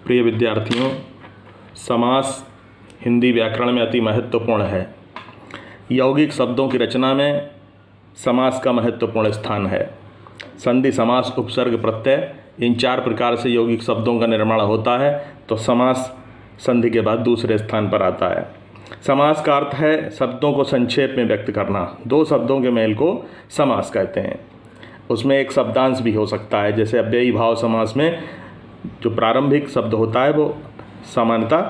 प्रिय विद्यार्थियों, समास हिंदी व्याकरण में अति महत्वपूर्ण है। यौगिक शब्दों की रचना में समास का महत्वपूर्ण स्थान है। संधि, समास, उपसर्ग, प्रत्यय, इन 4 प्रकार से यौगिक शब्दों का निर्माण होता है, तो समास संधि के बाद दूसरे स्थान पर आता है। समास का अर्थ है शब्दों को संक्षेप में व्यक्त करना। 2 शब्दों के मेल को समास कहते हैं। उसमें एक शब्दांश भी हो सकता है, जैसे अव्ययी भाव समास में जो प्रारंभिक शब्द होता है वो सामान्यतः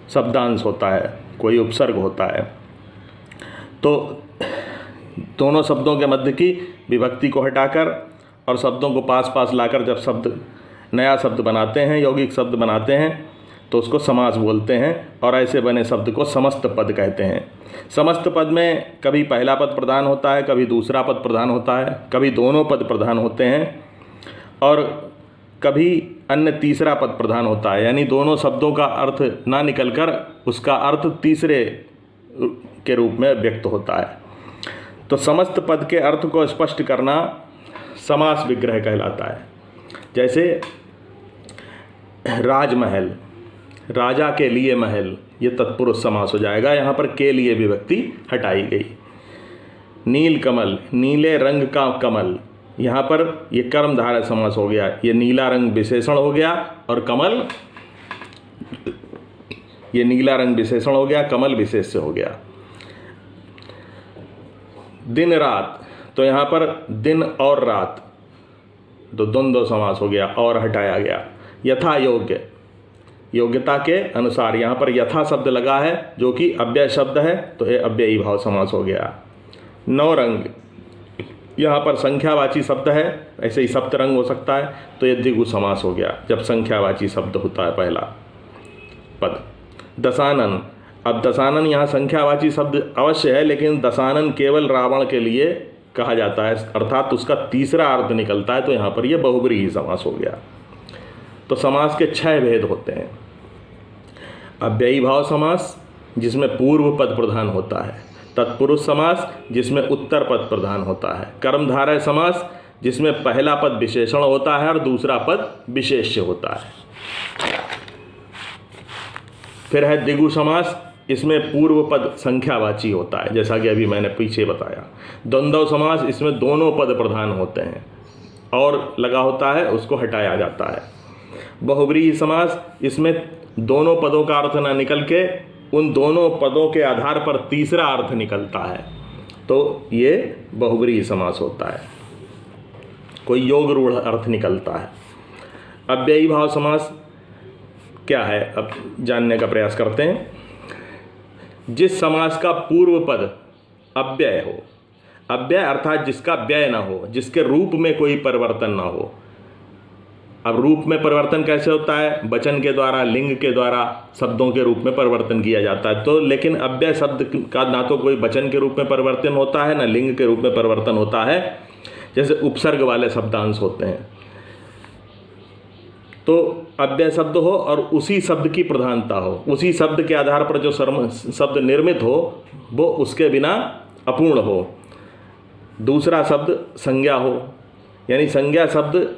शब्दांश होता है, कोई उपसर्ग होता है। तो दोनों शब्दों के मध्य की विभक्ति को हटाकर और शब्दों को पास पास लाकर जब नया शब्द बनाते हैं, यौगिक शब्द बनाते हैं, तो उसको समास बोलते हैं। और ऐसे बने शब्द को समस्त पद कहते हैं। समस्त पद में कभी पहला पद प्रधान होता है, कभी दूसरा पद प्रधान होता है, कभी दोनों पद प्रधान होते हैं और कभी अन्य तीसरा पद प्रधान होता है। यानी दोनों शब्दों का अर्थ ना निकलकर उसका अर्थ तीसरे के रूप में व्यक्त होता है। तो समस्त पद के अर्थ को स्पष्ट करना समास विग्रह कहलाता है। जैसे राजमहल, राजा के लिए महल, ये तत्पुरुष समास हो जाएगा। यहाँ पर के लिए विभक्ति हटाई गई। नील कमल, नीले रंग का कमल, यहाँ पर ये कर्मधारय समास हो गया। ये नीला रंग विशेषण हो गया और कमल, ये नीला रंग विशेषण हो गया, कमल विशेष्य हो गया। दिन रात, तो यहाँ पर दिन और रात, तो द्वंद्व समास हो गया और हटाया गया। यथा योग्य, योग्यता के अनुसार, यहाँ पर यथा शब्द लगा है जो कि अव्यय शब्द है, तो ये अव्ययी भाव समास हो गया। नवरंग, यहाँ पर संख्यावाची शब्द है, ऐसे ही सप्तरंग हो सकता है, तो ये द्विगु समास हो गया जब संख्यावाची शब्द होता है पहला पद। दशानन, अब दशानन यहाँ संख्यावाची शब्द अवश्य है, लेकिन दशानन केवल रावण के लिए कहा जाता है, अर्थात उसका तीसरा अर्थ निकलता है, तो यहाँ पर यह बहुब्रीहि समास हो गया। तो समास के 6 भेद होते हैं। अव्ययी भाव समास जिसमें पूर्व पद प्रधान होता है, तत्पुरुष समास जिसमें उत्तर पद प्रधान होता है, कर्मधारय समास जिसमें पहला पद विशेषण होता है और दूसरा पद विशेष्य होता है। फिर है द्विगु समास, इसमें पूर्व पद संख्यावाची होता है, जैसा कि अभी मैंने पीछे बताया। द्वंद्व समास, इसमें दोनों पद प्रधान होते हैं और लगा होता है, उसको हटाया जाता है। बहुब्रीहि समास, इसमें दोनों पदों का अर्थ ना निकल के उन दोनों पदों के आधार पर तीसरा अर्थ निकलता है, तो ये बहुब्रीहि समास होता है, कोई योग रूढ़ अर्थ निकलता है। अव्ययी भाव समास क्या है, अब जानने का प्रयास करते हैं। जिस समास का पूर्व पद अव्यय हो, अव्यय अर्थात जिसका व्यय ना हो, जिसके रूप में कोई परिवर्तन ना हो। अब रूप में परिवर्तन कैसे होता है? वचन के द्वारा, लिंग के द्वारा शब्दों के रूप में परिवर्तन किया जाता है। तो लेकिन अव्यय शब्द का ना तो कोई वचन के रूप में परिवर्तन होता है, ना लिंग के रूप में परिवर्तन होता है। जैसे उपसर्ग वाले शब्दांश होते हैं, तो अव्यय शब्द हो और उसी शब्द की प्रधानता हो, उसी शब्द के आधार पर जो शब्द निर्मित हो वो उसके बिना अपूर्ण हो। दूसरा शब्द संज्ञा हो, यानी संज्ञा शब्द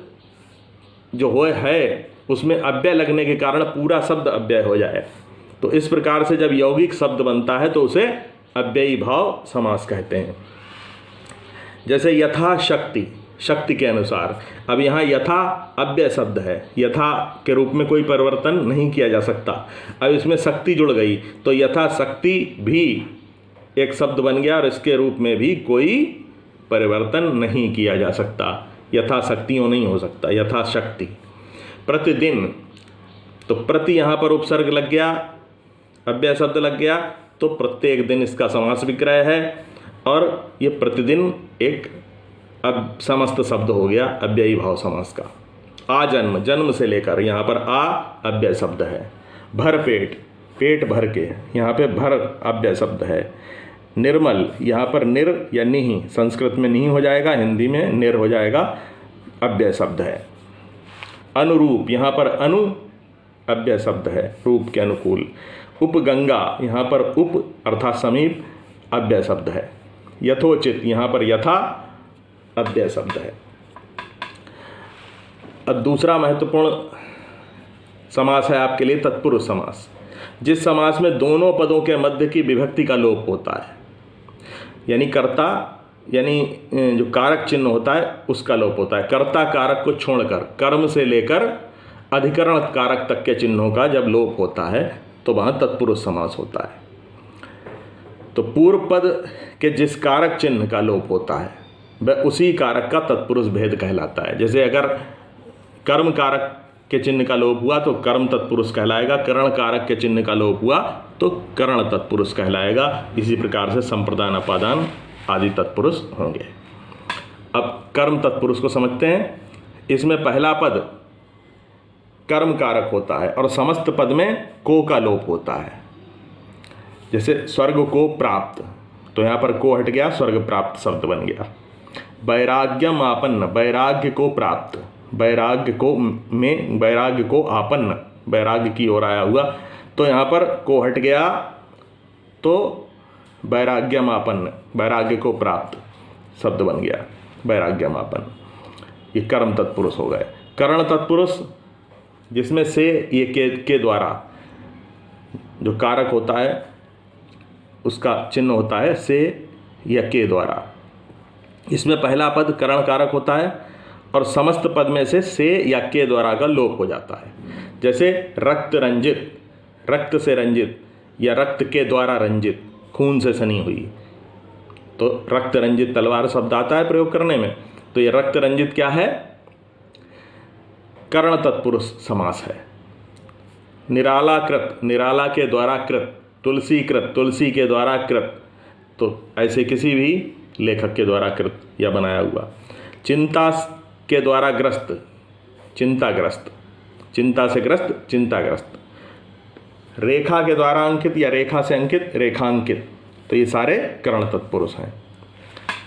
जो है उसमें अव्यय लगने के कारण पूरा शब्द अव्यय हो जाए। तो इस प्रकार से जब यौगिक शब्द बनता है तो उसे अव्ययी भाव समास कहते हैं। जैसे यथा शक्ति, शक्ति के अनुसार। अब यहाँ यथा अव्यय शब्द है, यथा के रूप में कोई परिवर्तन नहीं किया जा सकता। अब इसमें शक्ति जुड़ गई तो यथा शक्ति भी एक शब्द बन गया और इसके रूप में भी कोई परिवर्तन नहीं किया जा सकता, यथा शक्तियों नहीं हो सकता, यथा शक्ति। प्रतिदिन, तो प्रति यहाँ पर उपसर्ग लग गया, अव्यय शब्द लग गया, तो प्रत्येक दिन इसका समास विग्रह है और ये प्रतिदिन एक अब समस्त शब्द हो गया अव्ययी भाव समास का। आजन्म, जन्म से लेकर, यहाँ पर आ अव्यय शब्द है। भर पेट, पेट भर के, यहाँ पे भर अव्यय शब्द है। निर्मल, यहाँ पर निर या निहि, संस्कृत में नहीं हो जाएगा, हिंदी में निर हो जाएगा, अव्यय शब्द है। अनुरूप, यहाँ पर अनु अव्यय शब्द है, रूप के अनुकूल। उपगंगा, यहाँ पर उप अर्थात समीप अव्यय शब्द है। यथोचित, यहाँ पर यथा अव्यय शब्द है। अब दूसरा महत्वपूर्ण समास है आपके लिए तत्पुरुष समास। जिस समास में दोनों पदों के मध्य की विभक्ति का लोप होता है, यानी कर्ता यानी जो कारक चिन्ह होता है उसका लोप होता है। कर्ता कारक को छोड़कर कर्म से लेकर अधिकरण कारक तक के चिन्हों का जब लोप होता है तो वहाँ तत्पुरुष समास होता है। तो पूर्व पद के जिस कारक चिन्ह का लोप होता है वह उसी कारक का तत्पुरुष भेद कहलाता है। जैसे अगर कर्म कारक के चिन्ह का लोप हुआ तो कर्म तत्पुरुष कहलाएगा, करण कारक के चिन्ह का लोप हुआ तो करण तत्पुरुष कहलाएगा। इसी प्रकार से संप्रदान अपादान आदि तत्पुरुष होंगे। अब कर्म तत्पुरुष को समझते हैं। इसमें पहला पद कर्म कारक होता है और समस्त पद में को का लोप होता है। जैसे स्वर्ग को प्राप्त, तो यहाँ पर को हट गया, स्वर्ग प्राप्त शब्द बन गया। वैराग्यम आपन्न, वैराग्य को प्राप्त, वैराग्य को आपन्न, वैराग्य की ओर आया हुआ, तो यहाँ पर को हट गया तो वैराग्यम आपन्न, वैराग्य को प्राप्त शब्द बन गया, वैराग्यम आपन्न। ये कर्म तत्पुरुष हो गए। करण तत्पुरुष जिसमें से ये के द्वारा जो कारक होता है उसका चिन्ह होता है से या के द्वारा। इसमें पहला पद करण कारक होता है और समस्त पद में से या के द्वारा का लोप हो जाता है। जैसे रक्त रंजित, रक्त से रंजित या रक्त के द्वारा रंजित, खून से सनी हुई, तो रक्त रंजित तलवार शब्द आता है प्रयोग करने में। तो ये रक्त रंजित क्या है? कर्ण तत्पुरुष समास है। निराला कृत, निराला के द्वारा कृत, तुलसी कृत, तुलसी के द्वारा कृत, तो ऐसे किसी भी लेखक के द्वारा कृत या बनाया हुआ। चिंता के द्वारा ग्रस्त, चिंताग्रस्त, चिंता से ग्रस्त, चिंताग्रस्त। रेखा के द्वारा अंकित या रेखा से अंकित, रेखांकित, तो ये सारे कर्ण तत्पुरुष हैं।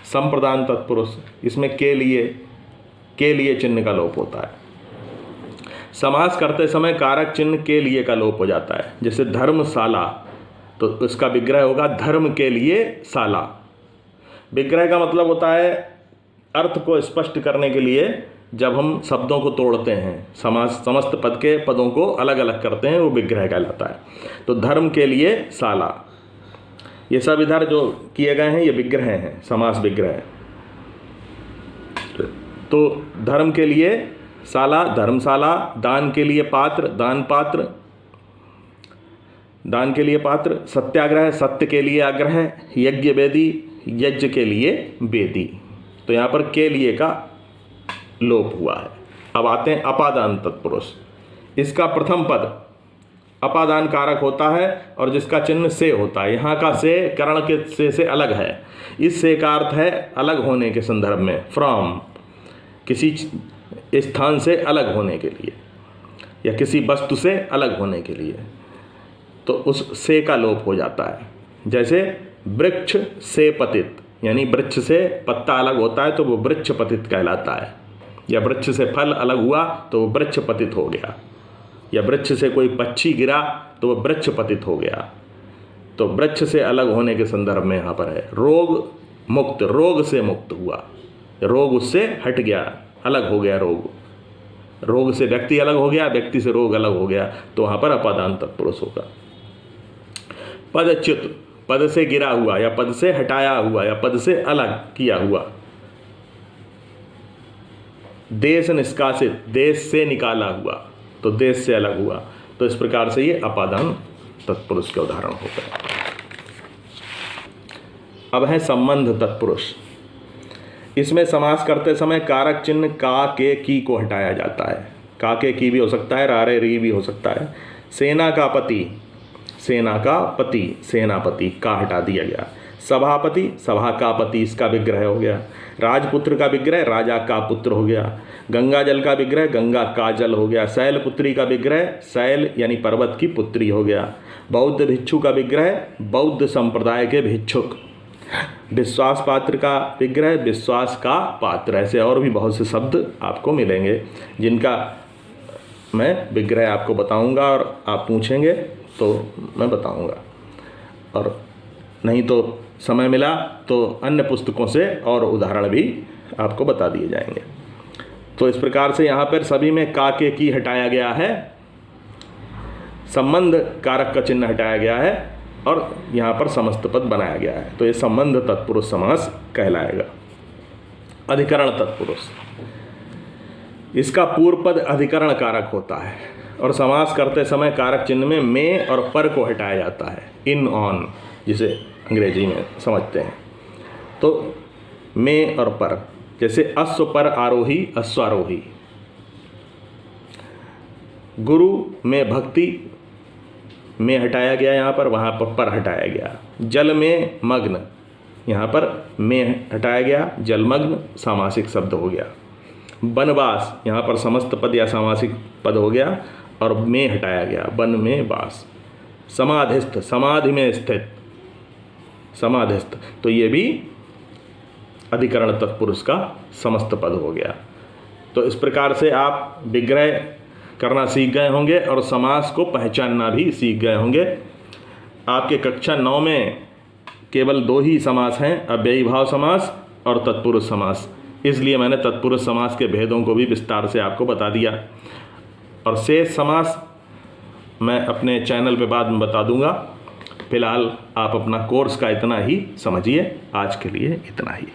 संप्रदान तत्पुरुष, इसमें के लिए चिन्ह का लोप होता है। समास करते समय कारक चिन्ह के लिए का लोप हो जाता है। जैसे धर्मशाला, तो उसका विग्रह होगा धर्म के लिए शाला। विग्रह का मतलब होता है अर्थ को स्पष्ट करने के लिए जब हम शब्दों को तोड़ते हैं, समस्त पद के पदों को अलग अलग करते हैं, वो विग्रह कहलाता है। तो धर्म के लिए शाला, ये सब इधर जो किए गए हैं ये विग्रह हैं, समास विग्रह। तो धर्म के लिए शाला, धर्मशाला। दान के लिए पात्र, दान पात्र, दान के लिए पात्र। सत्याग्रह, सत्य के लिए आग्रह। यज्ञ वेदी, यज्ञ के लिए वेदी। तो यहाँ पर के लिए का लोप हुआ है। अब आते हैं अपादान तत्पुरुष। इसका प्रथम पद अपादान कारक होता है और जिसका चिन्ह से होता है। यहाँ का से करण के से अलग है। इस से का अर्थ है अलग होने के संदर्भ में, फ्रॉम, किसी स्थान से अलग होने के लिए या किसी वस्तु से अलग होने के लिए, तो उस से का लोप हो जाता है। जैसे वृक्ष से पतित, यानी वृक्ष से पत्ता अलग होता है तो वो वृक्ष पतित कहलाता है, या वृक्ष से फल अलग हुआ तो वो वृक्ष पतित हो गया, या वृक्ष से कोई पक्षी गिरा तो वो वृक्ष पतित हो गया। तो वृक्ष से अलग होने के संदर्भ में यहाँ पर है। रोग मुक्त, रोग से मुक्त हुआ, रोग उससे हट गया, अलग हो गया रोग, रोग से व्यक्ति अलग हो गया, व्यक्ति से रोग अलग हो गया, तो वहाँ पर अपादान तत्पुरुष होगा। पदच्युत, पद से गिरा हुआ या पद से हटाया हुआ या पद से अलग किया हुआ। देश निष्कासित, देश से निकाला हुआ, तो देश से अलग हुआ। तो इस प्रकार से ये अपादान तत्पुरुष के उदाहरण होते हैं। अब है संबंध तत्पुरुष। इसमें समास करते समय कारक चिन्ह का, के, की को हटाया जाता है। का, के, की भी हो सकता है, रारे, री भी हो सकता है। सेना का पति, सेना का पति, सेनापति, का हटा दिया गया। सभापति, सभा का पति, इसका विग्रह हो गया। राजपुत्र का विग्रह, राजा का पुत्र हो गया। गंगा जल का विग्रह, गंगा का जल हो गया। शैलपुत्री का विग्रह, शैल यानी पर्वत की पुत्री हो गया। बौद्ध भिक्षु का विग्रह, बौद्ध संप्रदाय के भिक्षुक। विश्वास पात्र का विग्रह, विश्वास का पात्र। ऐसे और भी बहुत से शब्द आपको मिलेंगे जिनका मैं विग्रह आपको बताऊंगा और आप पूछेंगे तो मैं बताऊंगा, और नहीं तो समय मिला तो अन्य पुस्तकों से और उदाहरण भी आपको बता दिए जाएंगे। तो इस प्रकार से यहाँ पर सभी में का, के, की हटाया गया है संबंध कारक का चिन्ह हटाया गया है और यहाँ पर समस्त पद बनाया गया है, तो ये संबंध तत्पुरुष समास कहलाएगा। अधिकरण तत्पुरुष, इसका पूर्व पद अधिकरण कारक होता है और समास करते समय कारक चिन्ह में में और पर को हटाया जाता है, इन ऑन जिसे अंग्रेजी में समझते हैं। तो में और पर, जैसे अश्व पर आरोही अश्वारोही, गुरु में भक्ति में हटाया गया यहाँ पर, वहाँ पर हटाया गया। जल में मग्न, यहाँ पर में हटाया गया, जलमग्न सामासिक शब्द हो गया। वनवास, यहाँ पर समस्त पद या सामासिक पद हो गया और में हटाया गया, वन में वास। समाधिस्थ, समाधि में स्थित, समाधिस्थ, तो ये भी अधिकरण तत्पुरुष का समस्त पद हो गया। तो इस प्रकार से आप विग्रह करना सीख गए होंगे और समास को पहचानना भी सीख गए होंगे। आपके कक्षा 9 में केवल 2 ही समास हैं, अव्ययी भाव समास और तत्पुरुष समास, इसलिए मैंने तत्पुरुष समास के भेदों को भी विस्तार से आपको बता दिया। और शेष समास मैं अपने चैनल पे बाद में बता दूंगा। फिलहाल आप अपना कोर्स का इतना ही समझिए। आज के लिए इतना ही।